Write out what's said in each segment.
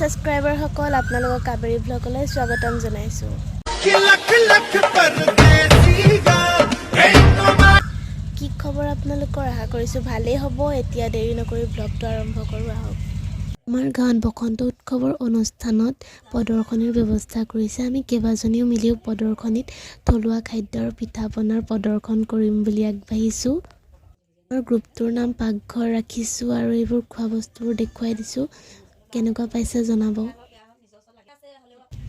Subscriber সকল আপোনালোকক কাবেৰী ব্লগলৈ স্বাগতম জনাইছো। কি খবৰ আপোনালোকৰ? আশা কৰিছো ভালেই হ'ব। এতিয়া দেৰি নকৰি ব্লগটো আৰম্ভ কৰোঁ আহক। আমাৰ গাঁৱত বসন্ত উৎসৱৰ অনুষ্ঠানত প্ৰদৰ্শনীৰ ব্যৱস্থা কৰিছে। আমি কেইবাজনীও মিলিও প্ৰদৰ্শনীত থলুৱা খাদ্যৰ পিঠা পনাৰ প্ৰদৰ্শন কৰিম বুলি আগবাঢ়িছোঁ। আমাৰ গ্ৰুপটোৰ নাম পাকঘৰ ৰাখিছোঁ আৰু এইবোৰ খোৱা বস্তুবোৰ দেখুৱাই দিছোঁ। কেনেকুৱা পাইছে জনাব।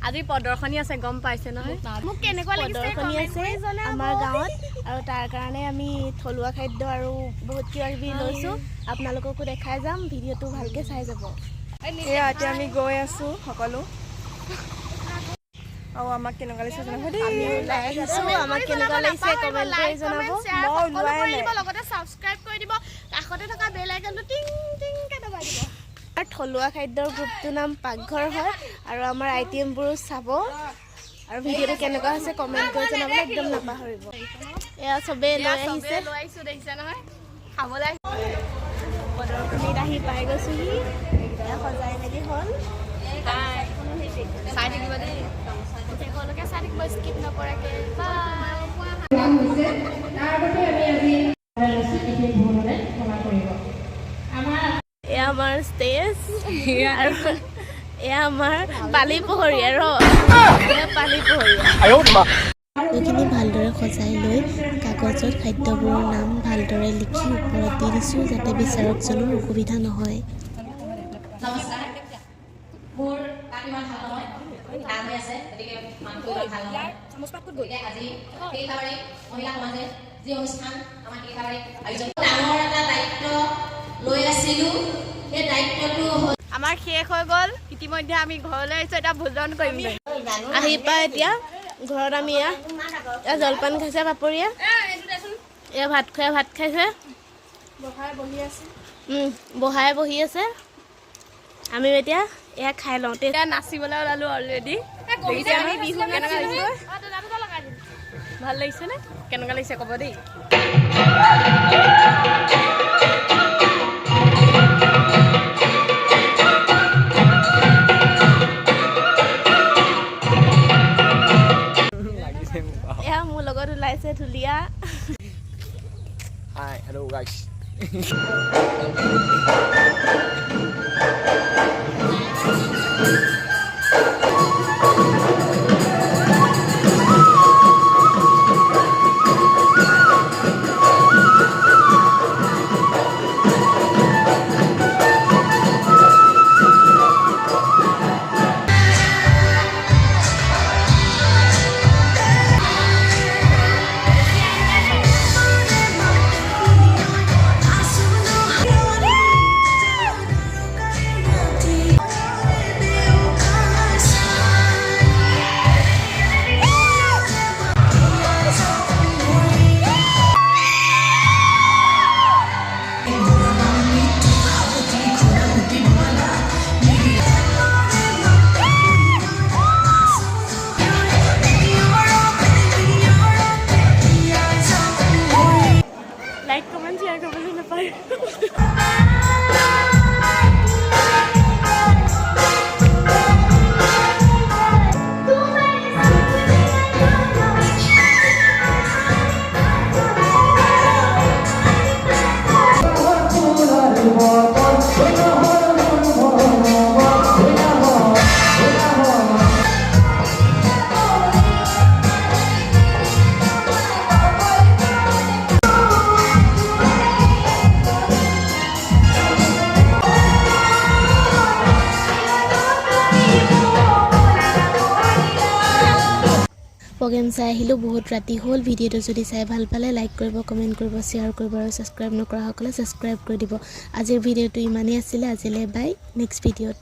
আজি প্ৰদৰ্শনী আছে, গম পাইছে নহয়? মোক কেনেকুৱা লাগিছে প্ৰদৰ্শনী আছে আমাৰ গাঁৱত আৰু তাৰ কাৰণে আমি থলুৱা খাদ্য আৰু বহুত কিবা কিবি লৈছোঁ। আপোনালোককো দেখাই যাম, ভিডিঅ'টো ভালকৈ চাই যাব। এয়া এতিয়া আমি গৈ আছোঁ সকলো। আৰু আমাক কেনেকুৱা লাগিছে জনাব দেই। আমি ওলাই আহিছোঁ, আমাক কেনেকুৱা লাগিছে কমেণ্ট কৰি জনাব। মই ওলোৱাই নাই। লগতে সাবস্ক্ৰাইব কৰি দিব, কাষতে থকা বেল আইকনটো টিং টিং কে দবাই দিব। আৰু থলুৱা খাদ্যৰ গ্ৰুপটোৰ নাম পাকঘৰ হয় আৰু আমাৰ আইটেমবোৰো চাব আৰু ভিডিঅ'টো কেনেকুৱা হৈছে কমেণ্ট কৰি জনাবলৈ একদম নাপাহৰিব। এয়া চবেই লৈ আহিছে, দেখিছে নহয় খাবলৈ। প্ৰদৰ্শনীত আহি পাই গৈছোঁহি। এইকেইটা সজাই মেলি হ'ল। চাই থাকিব দেই, সকলোকে চাই থাকিব, স্কিপ নকৰাকৈ। এয়া আমাৰ ষ্টেজ আৰু এয়া আমাৰ পালি পোহৰীয়া পালি পোহৰীয়া। এইখিনি ভালদৰে সজাই লৈ কাগজত খাদ্যবোৰৰ নাম ভালদৰে লিখি ওপৰত দি দিছোঁ যাতে বিচাৰকজনৰ অসুবিধা নহয়। আমাৰ শেষ হৈ গ'ল, ইতিমধ্যে আমি ঘৰলৈ আহিছোঁ। এতিয়া ভোজন কৰিম। আহি পাই এতিয়া ঘৰত আমি এয়া জলপান খাইছে পাপৰীয়া, এয়া ভাত খাইছে, বহাই বহি আছে। আমি এতিয়া এয়া খাই লওঁ। এতিয়া নাচিবলৈ ওলালোঁ অলৰেডি। ভাল লাগিছে নে? কেনেকুৱা লাগিছে ক'ব দেই। এয়া মোৰ লগত ওলাইছে Dhulia. Hi, hello guys. Like comment share কৰিবলৈ নাপায়। প্ৰগ্ৰেম চাই আহিলোঁ, বহুত ৰাতি হ'ল। ভিডিঅ'টো যদি চাই ভাল পালে লাইক কৰিব, কমেণ্ট কৰিব, শ্বেয়াৰ কৰিব আৰু ছাবস্ক্ৰাইব নকৰাসকলে ছাবস্ক্ৰাইব কৰি দিব। আজিৰ ভিডিঅ'টো ইমানেই আছিলে। আজিলৈ বাই, নেক্সট ভিডিঅ'ত।